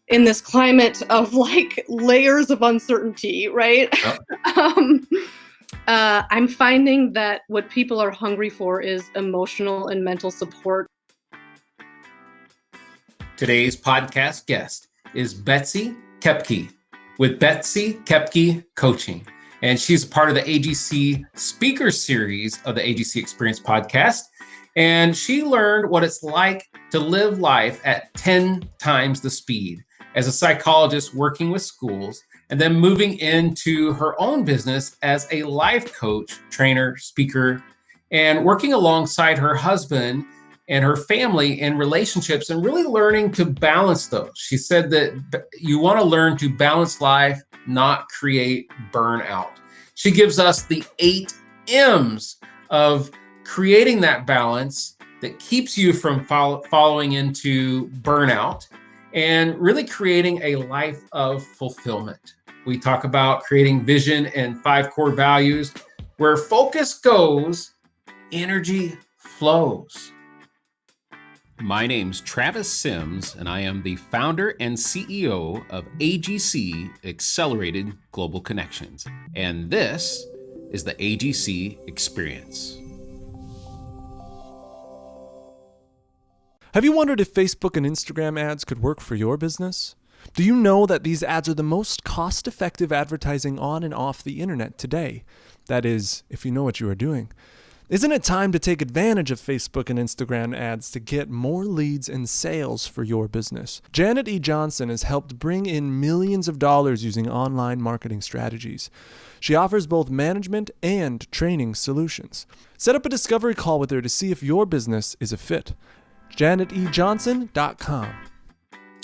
in this climate of like layers of uncertainty, right? Yep. um, I'm finding that what people are hungry for is emotional and mental support. Today's podcast guest is Betsy Koepke with Betsy Koepke Coaching. And she's part of the AGC speaker series of the AGC Experience podcast. And she learned what it's like to live life at 10 times the speed as a psychologist working with schools, and then moving into her own business as a life coach, trainer, speaker, and working alongside her husband and her family in relationships and really learning to balance those. She said that you want to learn to balance life, not create burnout. She gives us the 8 M's of creating that balance that keeps you from following into burnout and really creating a life of fulfillment. We talk about creating vision and 5 core values. Where focus goes, energy flows. My name's Travis Sims, and I am the founder and CEO of AGC Accelerated Global Connections. And this is the AGC Experience. Have you wondered if Facebook and Instagram ads could work for your business? Do you know that these ads are the most cost-effective advertising on and off the internet today? That is, if you know what you are doing. Isn't it time to take advantage of Facebook and Instagram ads to get more leads and sales for your business? Janet E. Johnson has helped bring in millions of dollars using online marketing strategies. She offers both management and training solutions. Set up a discovery call with her to see if your business is a fit. JanetEJohnson.com.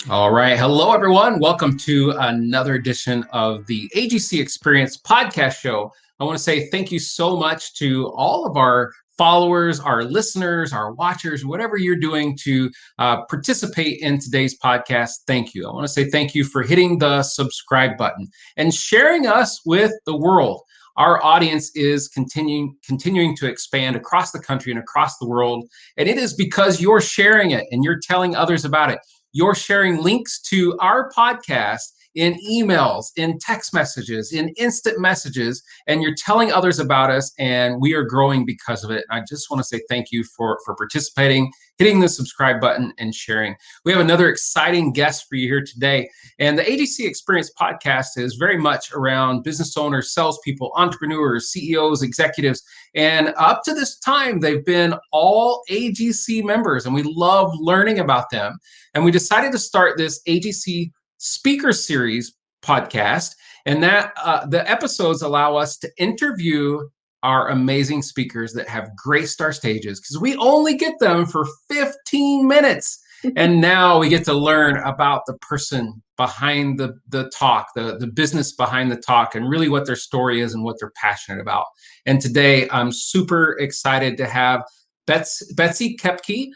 All right. Hello, everyone. Welcome to another edition of the AGC Experience podcast show. I want to say thank you so much to all of our followers, our listeners, our watchers, whatever you're doing to participate in today's podcast. Thank you. I want to say thank you for hitting the subscribe button and sharing us with the world. Our audience is continuing to expand across the country and across the world. And it is because you're sharing it and you're telling others about it. You're sharing links to our podcast in emails, in text messages, in instant messages, and you're telling others about us, and we are growing because of it. I just want to say thank you for participating, hitting the subscribe button, and sharing. We have another exciting guest for you here today, and the AGC Experience podcast is very much around business owners, salespeople, entrepreneurs, CEOs, executives, and up to this time, they've been all AGC members, and we love learning about them. And we decided to start this AGC speaker series podcast, and that the episodes allow us to interview our amazing speakers that have great star stages, because we only get them for 15 minutes. And now we get to learn about the person behind the talk, the business behind the talk, and really what their story is and what they're passionate about. And today I'm super excited to have Betsy Koepke.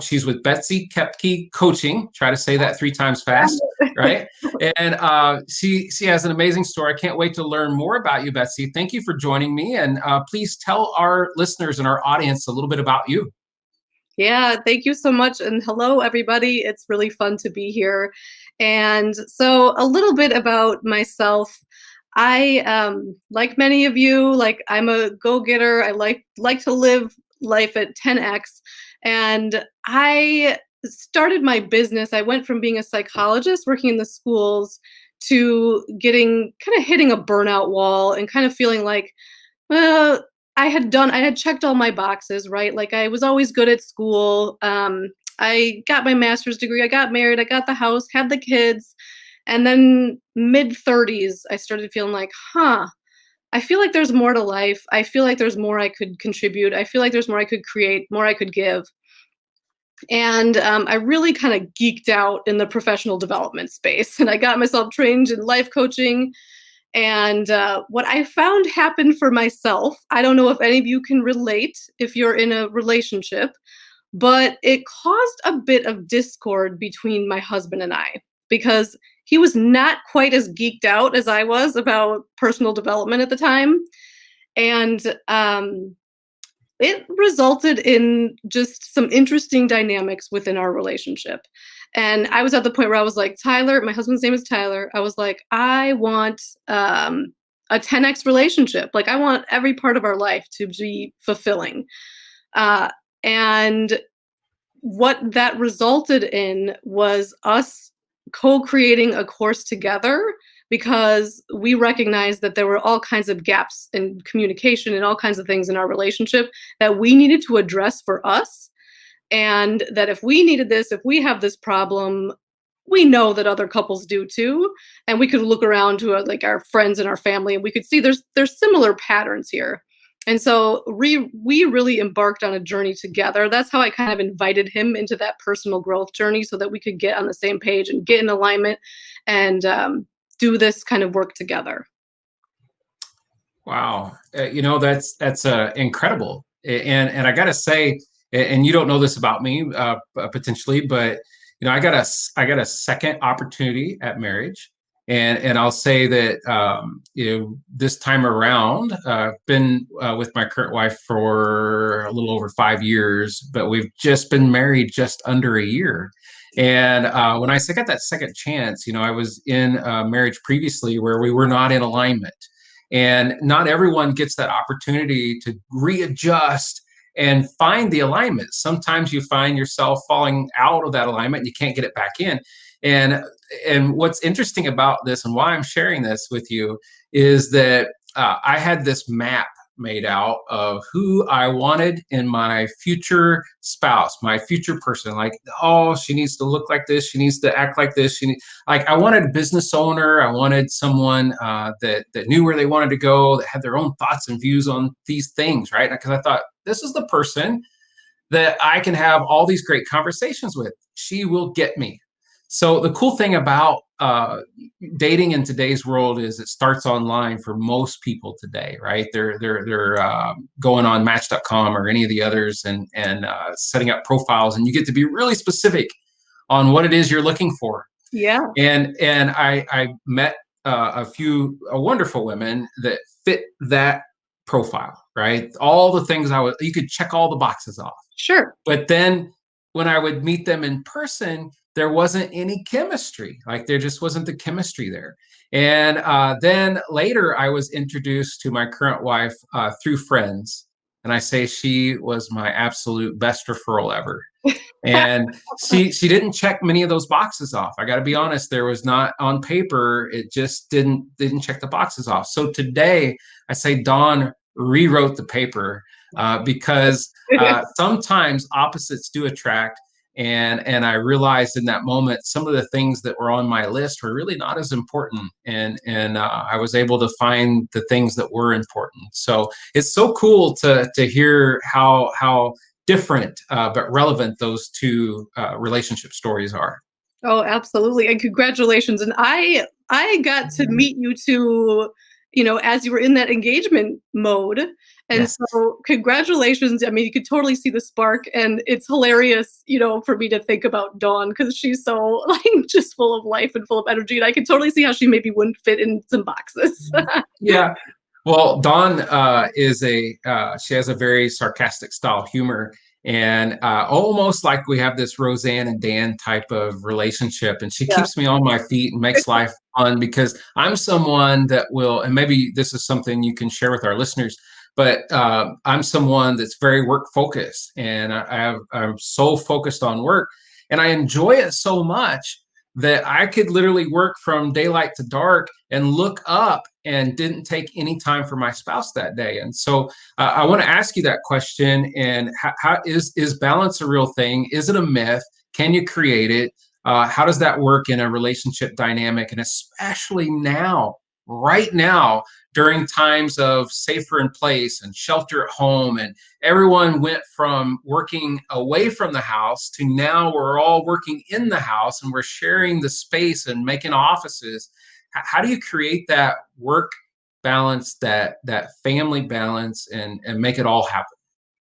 She's with Betsy Koepke Coaching. Try to say that 3 times fast, right? And she has an amazing story. I can't wait to learn more about you, Betsy. Thank you for joining me. And please tell our listeners and our audience a little bit about you. Yeah, thank you so much. And hello, everybody. It's really fun to be here. And so a little bit about myself. I, like many of you, I'm a go-getter. I like to live life at 10x. And I started my business. I went from being a psychologist working in the schools to hitting a burnout wall and kind of feeling like, well, I had checked all my boxes, right? Like I was always good at school. I got my master's degree. I got married. I got the house, had the kids. And then mid-30s, I started feeling like, I feel like there's more to life. I feel like there's more I could contribute. I feel like there's more I could create, more I could give. And I really kind of geeked out in the professional development space. And I got myself trained in life coaching. And what I found happened for myself, I don't know if any of you can relate if you're in a relationship, but it caused a bit of discord between my husband and I, because he was not quite as geeked out as I was about personal development at the time. And it resulted in just some interesting dynamics within our relationship. And I was at the point where I was like, Tyler, my husband's name is Tyler. I was like, I want a 10x relationship. Like, I want every part of our life to be fulfilling. Uh, and what that resulted in was us co-creating a course together because we recognized that there were all kinds of gaps in communication and all kinds of things in our relationship that we needed to address for us. And that if we needed this, if we have this problem, we know that other couples do too. And we could look around to like our friends and our family, and we could see there's similar patterns here. And so we really embarked on a journey together. That's how I kind of invited him into that personal growth journey, so that we could get on the same page and get in alignment and do this kind of work together. Wow, that's incredible, and I gotta say, and you don't know this about me, potentially, but I got a second opportunity at marriage, and I'll say that this time around, I've been with my current wife for a little over 5 years, but we've just been married just under a year. And when I got that second chance, I was in a marriage previously where we were not in alignment. And not everyone gets that opportunity to readjust and find the alignment. Sometimes you find yourself falling out of that alignment and you can't get it back in. And and what's interesting about this and why I'm sharing this with you is that I had this map made out of who I wanted in my future spouse, my future person. Like, oh, she needs to look like this. She needs to act like this. Like, I wanted a business owner. I wanted someone that knew where they wanted to go, that had their own thoughts and views on these things, right? Because I thought this is the person that I can have all these great conversations with. She will get me. So the cool thing about dating in today's world is it starts online for most people today, right? They're going on Match.com or any of the others and setting up profiles, and you get to be really specific on what it is you're looking for. Yeah. And I met a wonderful women that fit that profile, right? All the things you could check all the boxes off. Sure. But then when I would meet them in person, there wasn't any chemistry. Like, there just wasn't the chemistry there. And then later I was introduced to my current wife through friends. And I say she was my absolute best referral ever. And she didn't check many of those boxes off. I got to be honest, there was not on paper. It just didn't check the boxes off. So today I say Dawn rewrote the paper because sometimes opposites do attract. And I realized in that moment some of the things that were on my list were really not as important, and I was able to find the things that were important. So it's so cool to hear how different but relevant those two relationship stories are. Oh, absolutely. And congratulations. And I got to meet you two, as you were in that engagement mode. And Yes. so congratulations. I mean, you could totally see the spark, and it's hilarious, for me to think about Dawn, because she's so like just full of life and full of energy. And I could totally see how she maybe wouldn't fit in some boxes. Yeah. Well, Dawn she has a very sarcastic style of humor, and almost like we have this Roseanne and Dan type of relationship. And she Yeah. keeps me on my feet and makes life fun, because I'm someone that will, and maybe this is something you can share with our listeners, but I'm someone that's very work focused, and I'm so focused on work, and I enjoy it so much that I could literally work from daylight to dark and look up and didn't take any time for my spouse that day. And so I want to ask you that question. And how is balance a real thing? Is it a myth? Can you create it? How does that work in a relationship dynamic? And especially now, right now, during times of safer in place and shelter at home, and everyone went from working away from the house to now we're all working in the house and we're sharing the space and making offices. How do you create that work balance, that family balance, and make it all happen?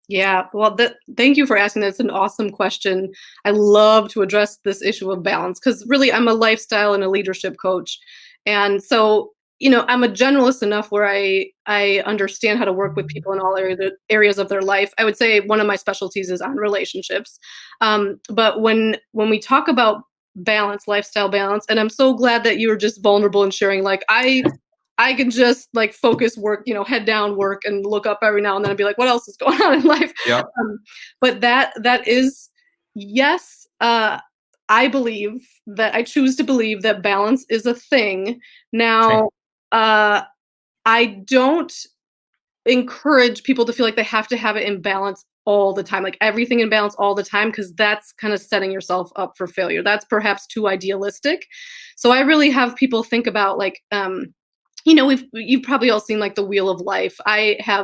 Yeah, well, thank you for asking. That's an awesome question. I love to address this issue of balance because really I'm a lifestyle and a leadership coach. And so, I'm a generalist enough where I understand how to work with people in all areas of their life. I would say one of my specialties is on relationships. But when we talk about balance, lifestyle balance. And I'm so glad that you were just vulnerable and sharing, like, I can just like focus work, head down work and look up every now and then and be like, what else is going on in life? Yep. But that is, yes, I choose to believe that balance is a thing. Okay. Now, I don't encourage people to feel like they have to have it in balance all the time, like everything in balance all the time, because that's kind of setting yourself up for failure. That's perhaps too idealistic. So I really have people think about, like, you've probably all seen like the Wheel of Life.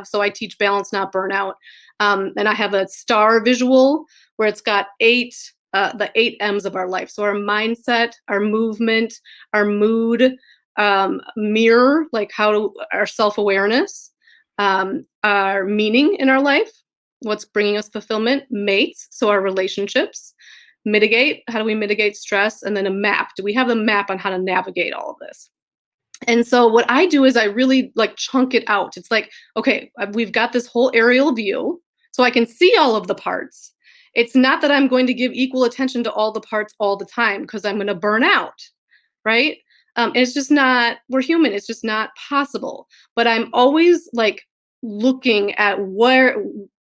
So I teach balance, not burnout. And I have a star visual where it's got the 8 M's of our life. So our mindset, our movement, our mood, mirror, like our self-awareness, our meaning in our life, what's bringing us fulfillment, mates, so our relationships, mitigate, how do we mitigate stress, and then a map. Do we have a map on how to navigate all of this? And so what I do is I really like chunk it out. It's like, okay, we've got this whole aerial view, so I can see all of the parts. It's not that I'm going to give equal attention to all the parts all the time, because I'm going to burn out, right? It's just not, we're human. It's just not possible. But I'm always like looking at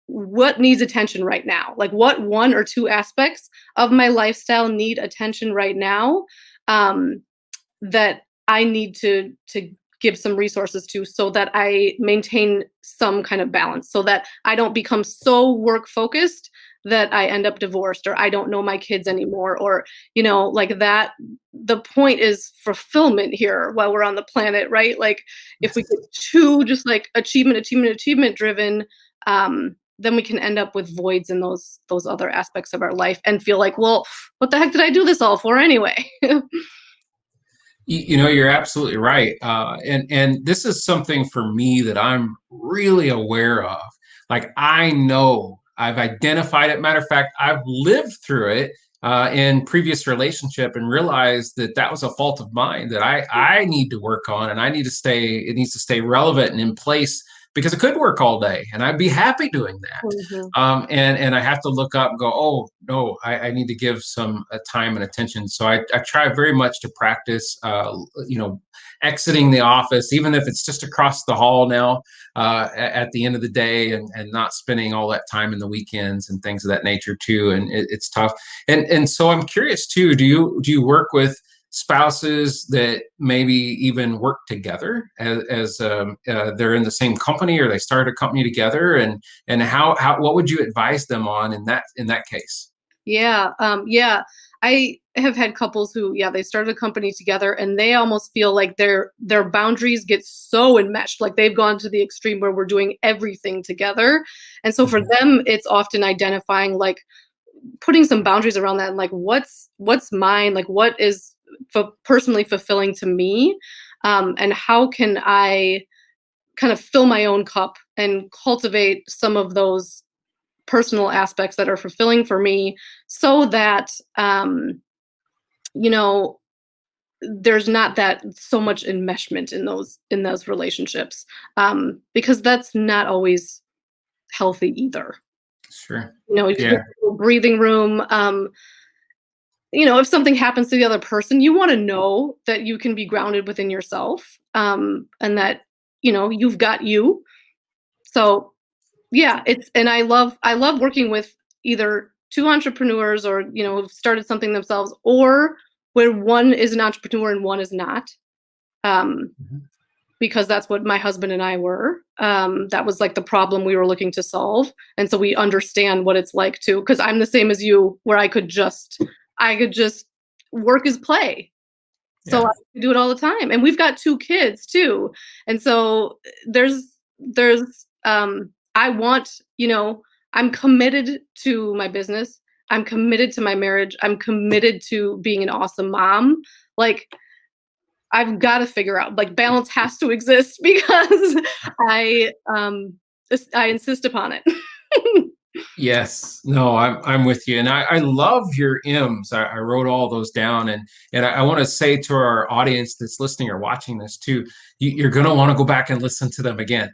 what needs attention right now, like what 1 or 2 aspects of my lifestyle need attention right now, that I need to give some resources to, so that I maintain some kind of balance, so that I don't become so work focused that I end up divorced, or I don't know my kids anymore, or, like that. The point is fulfillment here while we're on the planet, right? Like if we get too just like achievement driven, then we can end up with voids in those other aspects of our life and feel like, well, what the heck did I do this all for anyway? You're absolutely right. And this is something for me that I'm really aware of. Like, I know I've identified it. Matter of fact, I've lived through it in previous relationship and realized that was a fault of mine that I need to work on, and it needs to stay relevant and in place, because it could work all day and I'd be happy doing that. Mhm. And I have to look up and go, oh no, I need to give some time and attention. So I try very much to practice, exiting the office, even if it's just across the hall now, at the end of the day, and not spending all that time in the weekends and things of that nature too. And it's tough. And so I'm curious too, do you work with spouses that maybe even work together as they're in the same company, or they started a company together, and how what would you advise them on in that case? Yeah. I have had couples who, they started a company together and they almost feel like their boundaries get so enmeshed, like they've gone to the extreme where we're doing everything together. And so for them, it's often identifying, like putting some boundaries around that, and like what's mine, like what is personally fulfilling to me, and how can I kind of fill my own cup and cultivate some of those personal aspects that are fulfilling for me, so that you know there's not that so much enmeshment in those relationships, because that's not always healthy either. Sure. You Yeah. give a breathing room. If something happens to the other person, you want to know that you can be grounded within yourself, and that you've got you. So yeah, and I love working with either two entrepreneurs, or who've started something themselves, or where one is an entrepreneur and one is not. Um, Mhm. because that's what my husband and I were. That was like the problem we were looking to solve, and so we understand what it's like to. Because I'm the same as you, where I could just work as play. So Yeah. I do it all the time, and we've got 2 kids too, and so there's I want, I'm committed to my business. I'm committed to my marriage. I'm committed to being an awesome mom. Like, I've got to figure out, like, balance has to exist because I insist upon it. Yes, no, I'm with you, and I love your M's. I wrote all those down, and I want to say to our audience that's listening or watching this too, you're going to want to go back and listen to them again,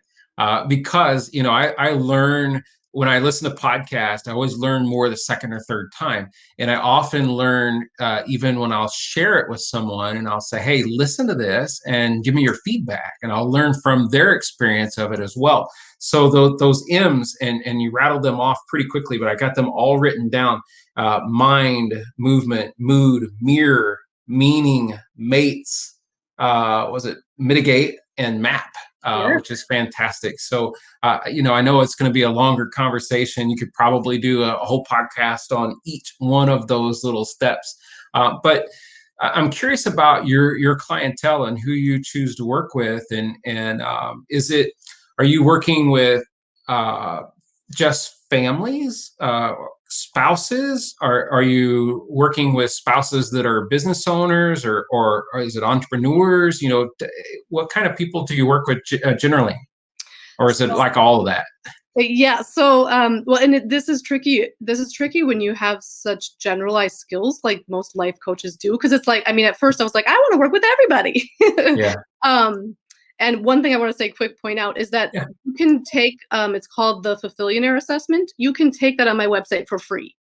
because I learn when I listen to podcasts, I always learn more the second or third time. And I often learn even when I'll share it with someone and I'll say, hey, listen to this and give me your feedback. And I'll learn from their experience of it as well. So those M's, and you rattled them off pretty quickly, but I got them all written down. Mind, movement, mood, mirror, meaning, mates, was it mitigate and map, Sure. which is fantastic. So, I know it's going to be a longer conversation. You could probably do a whole podcast on each one of those little steps. But I'm curious about your clientele and who you choose to work with, and are you working with just families, spouses? Are you working with spouses that are business owners, or is it entrepreneurs? What kind of people do you work with generally, or is it like all of that? Yeah. So, well, and this is tricky. This is tricky when you have such generalized skills, like most life coaches do. Because it's like, I mean, at first I was like, I want to work with everybody. Yeah. um, and one thing I want to say, quick point out, is that Yeah. you can take, it's called the Fulfillionaire Assessment. You can take that on my website for free.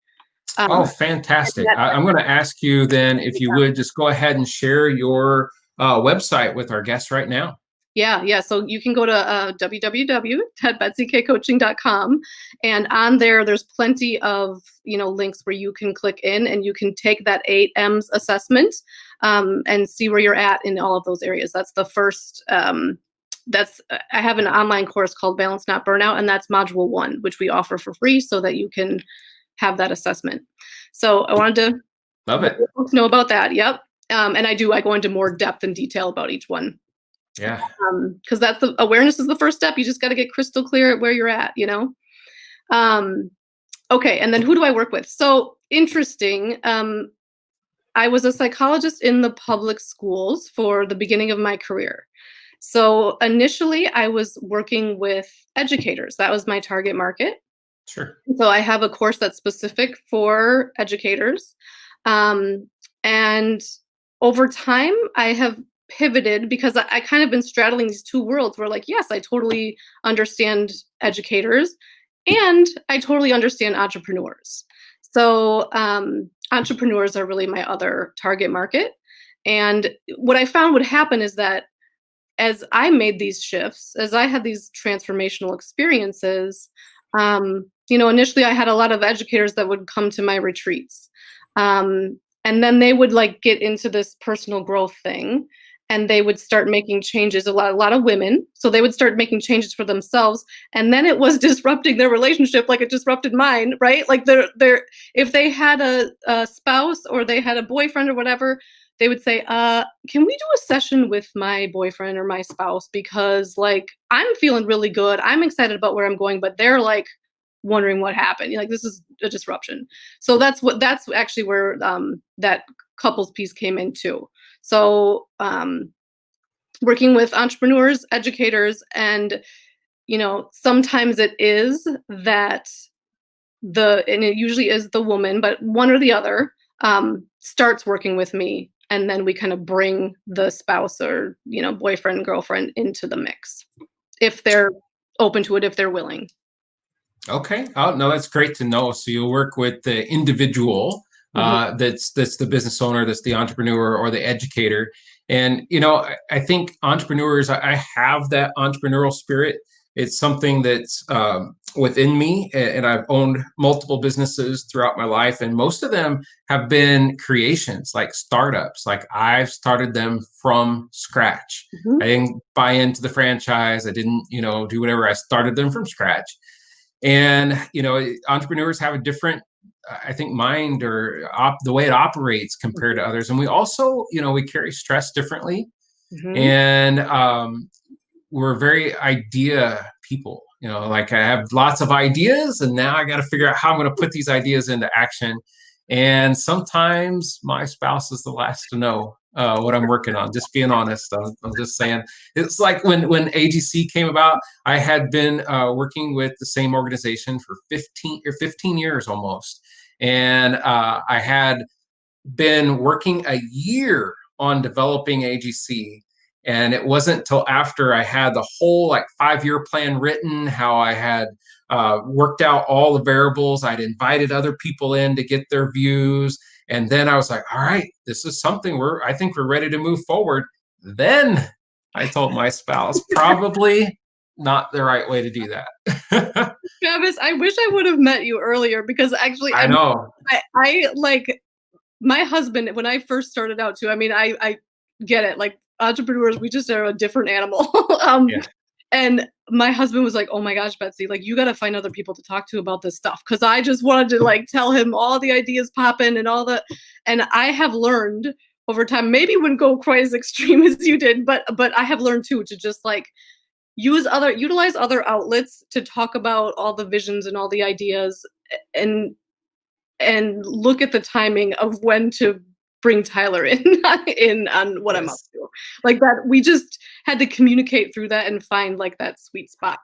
Oh, Um, fantastic. that, I'm going to ask you then, if you would just go ahead and share your website with our guests right now. Yeah. So you can go to www.betsykcoaching.com, and on there's plenty of links where you can click in and you can take that 8M's assessment, and see where you're at in all of those areas. That's the first. I have an online course called Balance Not Burnout, and that's module 1, which we offer for free so that you can have that assessment. So I wanted to Love let it. folks know about that. Yep. And I go into more depth and detail about each one. Yeah. Because that's the awareness is the first step. You just got to get crystal clear at where you're at, Okay, and then who do I work with? So interesting. I was a psychologist in the public schools for the beginning of my career. So initially, I was working with educators. That was my target market. Sure. So I have a course that's specific for educators. And over time, I have pivoted because I kind of been straddling these two worlds where, like, yes, I totally understand educators and I totally understand entrepreneurs. So entrepreneurs are really my other target market. And what I found would happen is that as I made these shifts, as I had these transformational experiences, initially I had a lot of educators that would come to my retreats. And then they would like get into this personal growth thing, and they would start making changes, a lot of women. So they would start making changes for themselves. And then it was disrupting their relationship like it disrupted mine, right? Like if they had a spouse or they had a boyfriend or whatever, they would say, can we do a session with my boyfriend or my spouse? Because like, I'm feeling really good. I'm excited about where I'm going, but they're like wondering what happened. Like, this is a disruption. So that's actually where that couples piece came in too. So working with entrepreneurs, educators, and sometimes it is that and it usually is the woman, but one or the other starts working with me, and then we kind of bring the spouse or boyfriend, girlfriend into the mix if they're open to it, if they're willing. Okay. Oh, no, that's great to know. So you'll work with the individual, that's the business owner, that's the entrepreneur or the educator. And, I think entrepreneurs, I have that entrepreneurial spirit. It's something that's within me, and I've owned multiple businesses throughout my life, and most of them have been creations, like startups. Like, I've started them from scratch. I didn't buy into the franchise. I didn't, do whatever. I started them from scratch. And, entrepreneurs have a different, I think, mind or the way it operates compared to others. And we also, we carry stress differently. And we're very idea people. Like, I have lots of ideas, and now I got to figure out how I'm going to put these ideas into action. And sometimes my spouse is the last to know what I'm working on. Just being honest, I'm just saying. It's like when AGC came about, I had been working with the same organization for 15 years almost, and I had been working a year on developing AGC. And it wasn't till after I had the whole like 5-year plan written, how I had worked out all the variables. I'd invited other people in to get their views. And then I was like, all right, this is something I think we're ready to move forward. Then I told my spouse, probably not the right way to do that. Travis, I wish I would have met you earlier because actually I know. I like my husband when I first started out too. I mean, I get it. Like entrepreneurs, we just are a different animal. Yeah. And my husband was like, "Oh my gosh, Betsy, like you got to find other people to talk to about this stuff." Cause I just wanted to like tell him all the ideas popping and all the, and I have learned over time, maybe wouldn't go quite as extreme as you did, but I have learned too to just like utilize other outlets to talk about all the visions and all the ideas and look at the timing of when to bring Tyler in in on what I'm up Yes. to. Like that we just had to communicate through that and find like that sweet spot.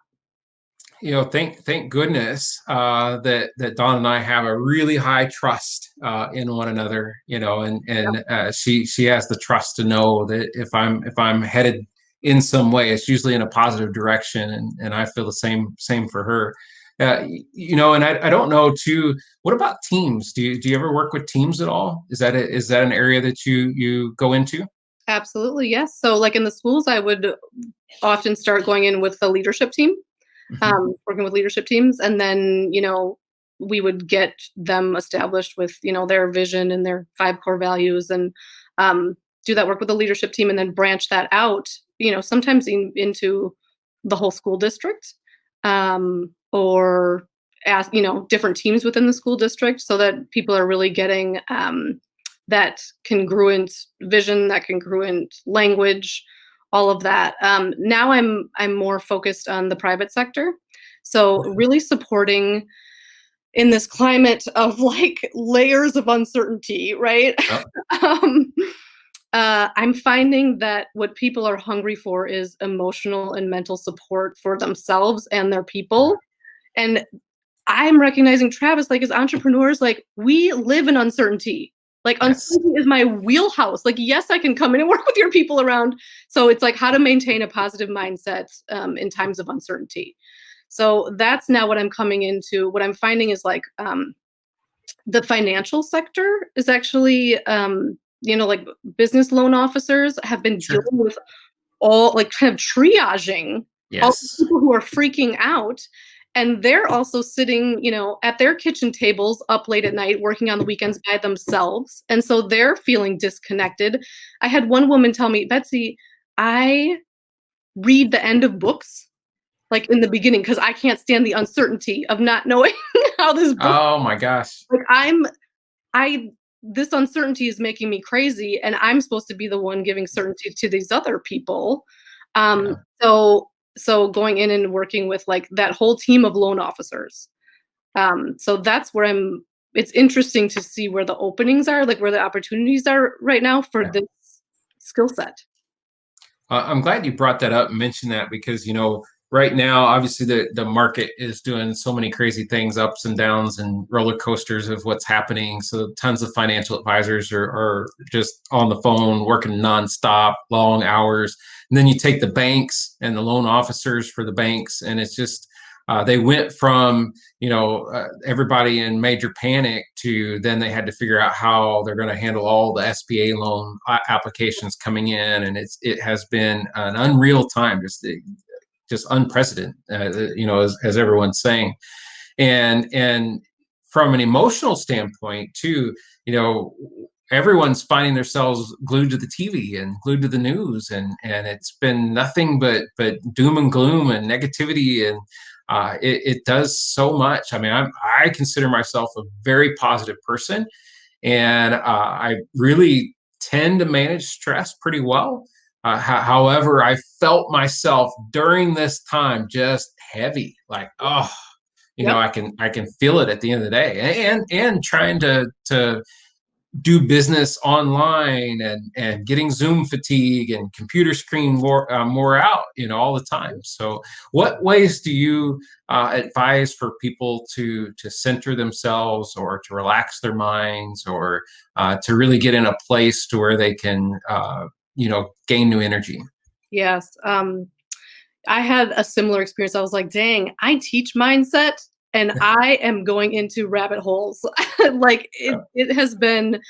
Thank goodness that Dawn and I have a really high trust in one another. She has the trust to know that if I'm headed in some way, it's usually in a positive direction, and I feel the same for her. And I don't know too. What about teams? Do you ever work with teams at all? Is that an area that you go into? Absolutely, yes. So like in the schools, I would often start going in with the leadership team, Mhm. working with leadership teams, and then we would get them established with their vision and their 5 core values, and do that work with the leadership team, and then branch that out. Sometimes into the whole school district, or ask different teams within the school district, so that people are really getting that congruent vision, that congruent language, all of that. Now I'm more focused on the private sector, so really supporting in this climate of like layers of uncertainty, right? Yep. um, I'm finding that what people are hungry for is emotional and mental support for themselves and their people. And I'm recognizing, Travis, like as entrepreneurs, like we live in uncertainty. Like Yes. uncertainty is my wheelhouse. Like, yes, I can come in and work with your people around. So it's like how to maintain a positive mindset in times of uncertainty. So that's now what I'm coming into. What I'm finding is like the financial sector is actually, like business loan officers have been dealing Sure. with all like kind of triaging all the Yes. people who are freaking out. And they're also sitting, at their kitchen tables up late at night, working on the weekends by themselves. And so they're feeling disconnected. I had one woman tell me, Betsy, I read the end of books like in the beginning because I can't stand the uncertainty of not knowing how this book, Oh my gosh. like I this uncertainty is making me crazy, and I'm supposed to be the one giving certainty to these other people. Yeah. So going in and working with like that whole team of loan officers. So that's where it's interesting to see where the openings are, like where the opportunities are right now for Yeah. this skill set. I'm glad you brought that up and mentioned that because, right now, obviously the market is doing so many crazy things, ups and downs and roller coasters of what's happening. So tons of financial advisors are just on the phone, working nonstop, long hours. And then you take the banks and the loan officers for the banks, and it's just, they went from everybody in major panic to then they had to figure out how they're going to handle all the SBA loan applications coming in, and it has been an unreal time, just unprecedented, as everyone's saying, and from an emotional standpoint too, everyone's finding themselves glued to the TV and glued to the news, and it's been nothing but doom and gloom and negativity, and it does so much. I mean, I consider myself a very positive person, and I really tend to manage stress pretty well. However, I felt myself during this time just heavy, like, oh, Yep. I can feel it at the end of the day, and trying to do business online, and getting Zoom fatigue and computer screen more out, all the time. So, what ways do you advise for people to center themselves, or to relax their minds, or to really get in a place to where they can gain new energy? Yes. I had a similar experience. I was like, dang, I teach mindset and I am going into rabbit holes. Like it has been,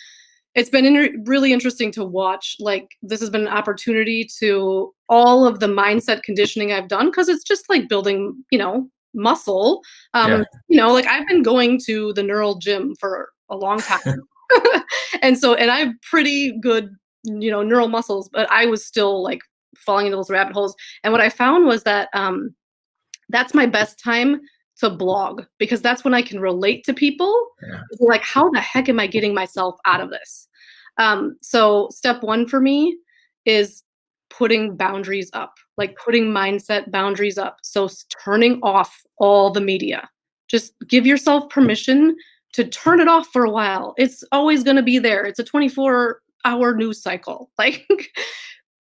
it's been really interesting to watch. Like this has been an opportunity to all of the mindset conditioning I've done because it's just like building, muscle. Yeah. Like I've been going to the neural gym for a long time. And I have pretty good, neural muscles, but I was still like falling into those rabbit holes. And what I found was that that's my best time to blog because that's when I can relate to people. Yeah. Like, how the heck am I getting myself out of this? So step one for me is putting boundaries up, like putting mindset boundaries up. So turning off all the media. Just give yourself permission to turn it off for a while. It's always going to be there. It's a 24-hour news cycle. Like,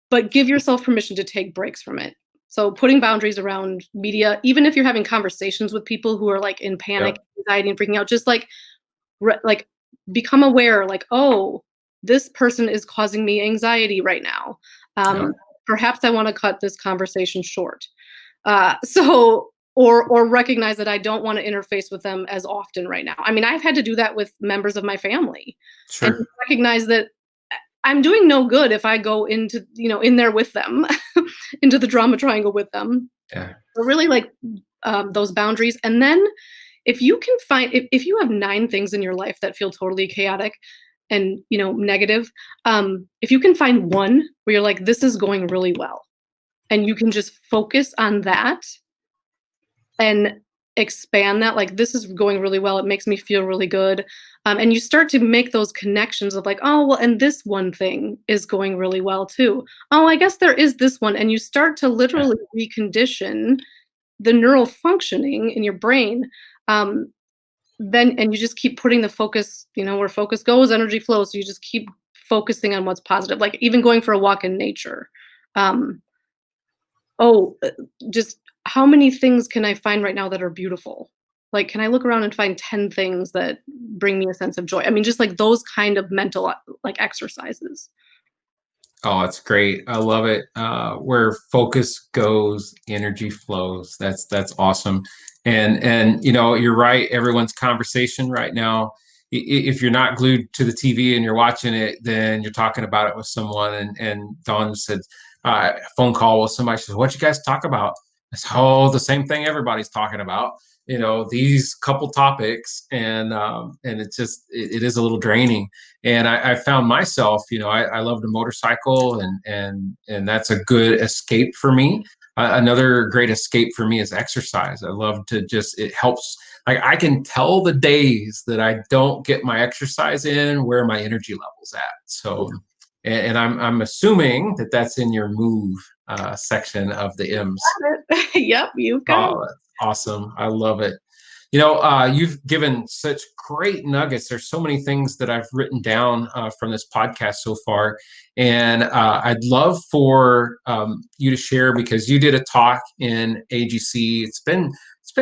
but give yourself permission to take breaks from it. So putting boundaries around media, even if you're having conversations with people who are like in panic, Yep. anxiety, and freaking out, just like like become aware, like, oh, this person is causing me anxiety right now. Yep. Perhaps I want to cut this conversation short. Or recognize that I don't want to interface with them as often right now. I mean, I've had to do that with members of my family, and Sure. recognize that I'm doing no good if I go into, in there with them, into the drama triangle with them. Yeah. So really like those boundaries. And then if you can find, if you have 9 things in your life that feel totally chaotic and, negative, if you can find one where you're like, this is going really well, and you can just focus on that and expand that, like, this is going really well, it makes me feel really good. And you start to make those connections of like, oh well, and this one thing is going really well too. Oh, I guess there is this one, and you start to Yeah. literally recondition the neural functioning in your brain. Then and you just keep putting the focus, where focus goes energy flows, so you just keep focusing on what's positive, like even going for a walk in nature. um oh just how many things can I find right now that are beautiful? Like, can I look around and find 10 things that bring me a sense of joy? I mean, just like those kind of mental like exercises. Oh, it's great. I love it. Where focus goes, energy flows. That's awesome. And you're right. Everyone's conversation right now. If you're not glued to the TV and you're watching it, then you're talking about it with someone. And Dawn said, phone call with somebody. She says, "What you guys talk about?" I said, "Oh, the same thing everybody's talking about. These couple topics, and it's just it is a little draining." And I found myself, I love to motorcycle, and that's a good escape for me. Another great escape for me is exercise. I love to just, it helps. Like, I can tell the days that I don't get my exercise in where my energy level's at. So, and I'm assuming that that's in your move section of the M's. Yep, you've got it. Oh, that's awesome. I love it. You've given such great nuggets. There's so many things that I've written down from this podcast so far. And I'd love for you to share, because you did a talk in AGC. It's been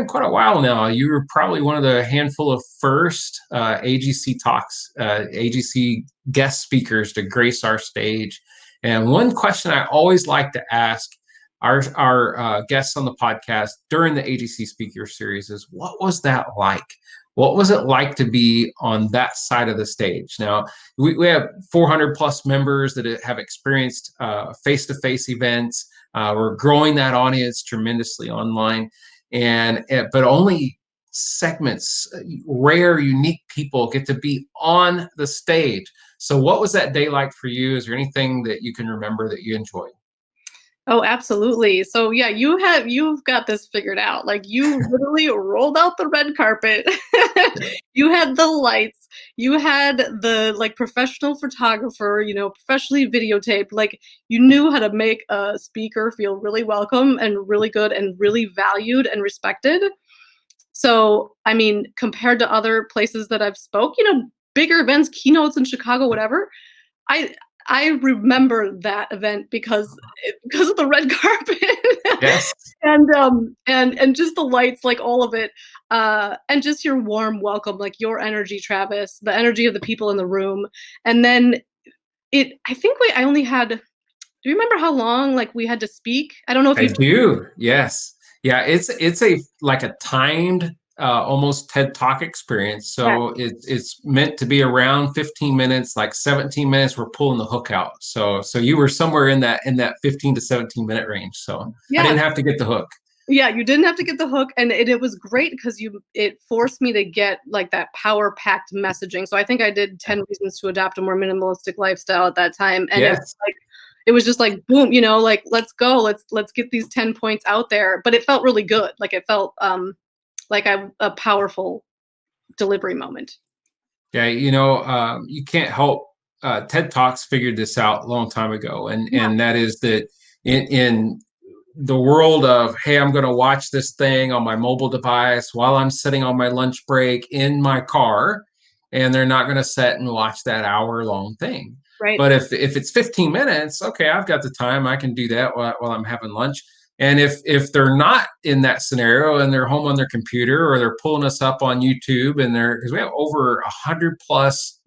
quite a while now. You were probably one of the handful of first AGC talks, AGC guest speakers to grace our stage. And one question I always like to ask our guests on the podcast during the AGC Speaker Series is, what was that like? What was it like to be on that side of the stage? Now, we have 400 plus members that have experienced face-to-face events. We're growing that audience tremendously online, but only segments, rare, unique people get to be on the stage. So what was that day like for you? Is there anything that you can remember that you enjoyed? Oh, absolutely. So yeah, you've got this figured out. Like you literally rolled out the red carpet. You had the lights. You had the like professional photographer, professionally videotaped. Like you knew how to make a speaker feel really welcome and really good and really valued and respected. So, I mean, compared to other places that I've spoke, bigger events, keynotes in Chicago, whatever, I I remember that event because of the red carpet. Yes. And just the lights, like all of it, and just your warm welcome, like your energy, Travis, the energy of the people in the room. And then I think I only had, do you remember how long like we had to speak? I don't know if I you. do. Yes. Yeah. It's a like a timed, almost TED Talk experience. Yeah. So it's meant to be around 15 minutes. Like 17 minutes, we're pulling the hook out. So you were somewhere in that 15 to 17-minute range. So I Yeah. didn't have to get the hook. Yeah, you didn't have to get the hook, and it was great because it forced me to get like that power packed messaging. So I think I did 10 reasons to adopt a more minimalistic lifestyle at that time, and Yes. it was just like boom, like let's go, let's get these 10 points out there. But it felt really good, like it felt like a powerful delivery moment. Yeah. You can't help. TED Talks figured this out a long time ago, and Yeah, and that is that in the world of, hey, I'm going to watch this thing on my mobile device while I'm sitting on my lunch break in my car, and they're not going to sit and watch that hour-long thing. right. But if it's 15 minutes, okay, I've got the time. I can do that while I'm having lunch. And if they're not in that scenario and they're home on their computer or they're pulling us up on YouTube, and because we have over 100+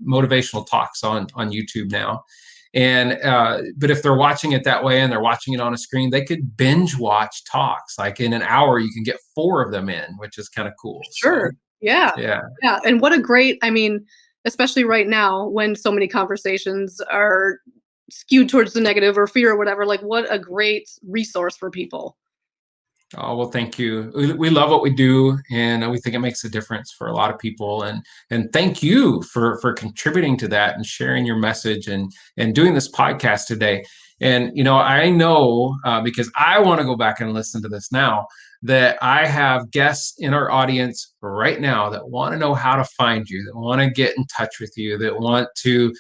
motivational talks on YouTube now, and but if they're watching it that way and they're watching it on a screen, they could binge watch talks. Like in an hour, you can get 4 of them in, which is kind of cool. Sure. So Yeah. yeah, Yeah. And what a great, I mean, especially right now when so many conversations are skewed towards the negative or fear or whatever, like what a great resource for people. oh, well, thank you. We love what we do, and we think it makes a difference for a lot of people. And thank you for contributing to that and sharing your message and doing this podcast today. And I know, because I want to go back and listen to this now, that I have guests in our audience right now that want to know how to find you, that want to get in touch with you, that want to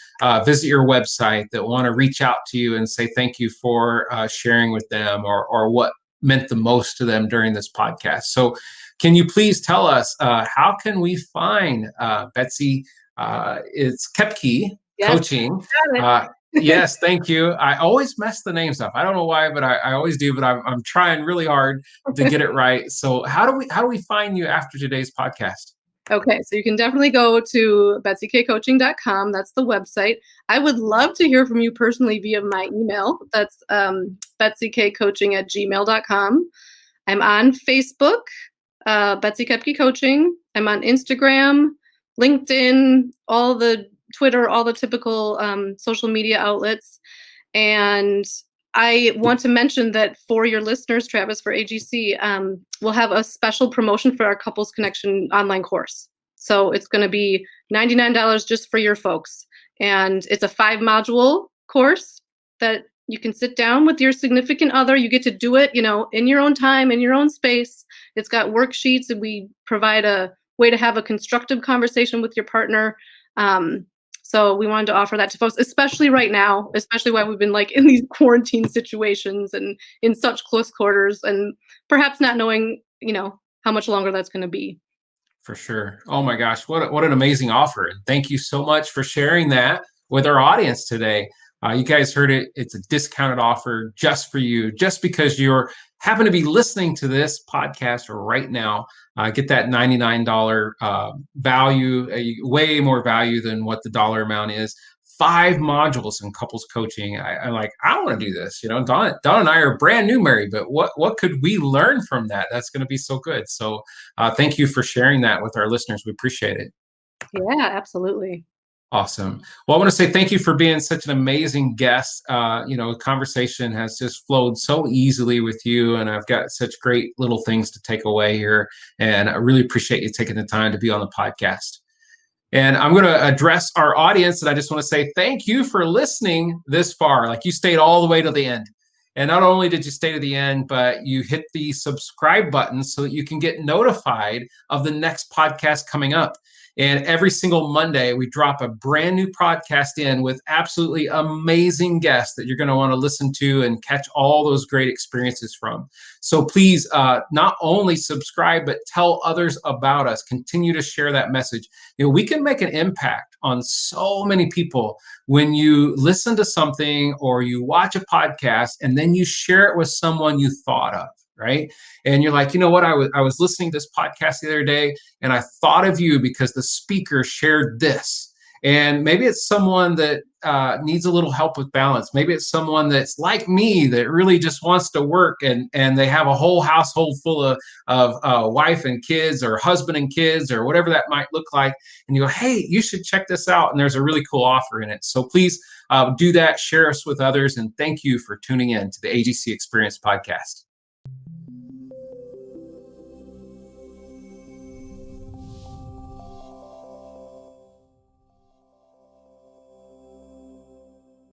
visit your website, that want to reach out to you and say thank you for sharing with them, or what meant the most to them during this podcast. So can you please tell us, how can we find Betsy? It's Koepke Yes. Coaching. Got it. Yes, thank you. I always mess the names up. I don't know why, but I always do. But I'm trying really hard to get it right. So how do we find you after today's podcast? Okay, so you can definitely go to betsykcoaching.com. That's the website. I would love to hear from you personally via my email. That's betsykcoaching@gmail.com. I'm on Facebook, Betsy Koepke Coaching. I'm on Instagram, LinkedIn, all the Twitter, all the typical social media outlets. And I want to mention that for your listeners, Travis, for AGC, we'll have a special promotion for our Couples Connection online course. So it's going to be $99 just for your folks. And it's a 5-module course that you can sit down with your significant other. You get to do it, in your own time, in your own space. It's got worksheets, and we provide a way to have a constructive conversation with your partner. So we wanted to offer that to folks, especially right now, especially while we've been like in these quarantine situations and in such close quarters, and perhaps not knowing, how much longer that's going to be. For sure. Oh my gosh, what an amazing offer. And thank you so much for sharing that with our audience today. You guys heard it. It's a discounted offer just for you, just because you're happen to be listening to this podcast right now. Get that $99 value, way more value than what the dollar amount is. 5 modules in couples coaching. I want to do this. Don and I are brand new married, but what could we learn from that? That's going to be so good. So thank you for sharing that with our listeners. We appreciate it. Yeah, absolutely. Awesome. Well, I want to say thank you for being such an amazing guest. Conversation has just flowed so easily with you, and I've got such great little things to take away here. And I really appreciate you taking the time to be on the podcast. And I'm going to address our audience, and I just want to say thank you for listening this far. Like, you stayed all the way to the end. And not only did you stay to the end, but you hit the subscribe button so that you can get notified of the next podcast coming up. And every single Monday, we drop a brand new podcast in with absolutely amazing guests that you're going to want to listen to and catch all those great experiences from. So please, not only subscribe, but tell others about us. Continue to share that message. We can make an impact on so many people when you listen to something or you watch a podcast and then you share it with someone you thought of. Right. And you're like, you know what? I was listening to this podcast the other day and I thought of you because the speaker shared this. And maybe it's someone that needs a little help with balance. Maybe it's someone that's like me that really just wants to work, and they have a whole household full of wife and kids, or husband and kids, or whatever that might look like. And you go, hey, you should check this out. And there's a really cool offer in it. So please do that, share us with others. And thank you for tuning in to the AGC Experience podcast.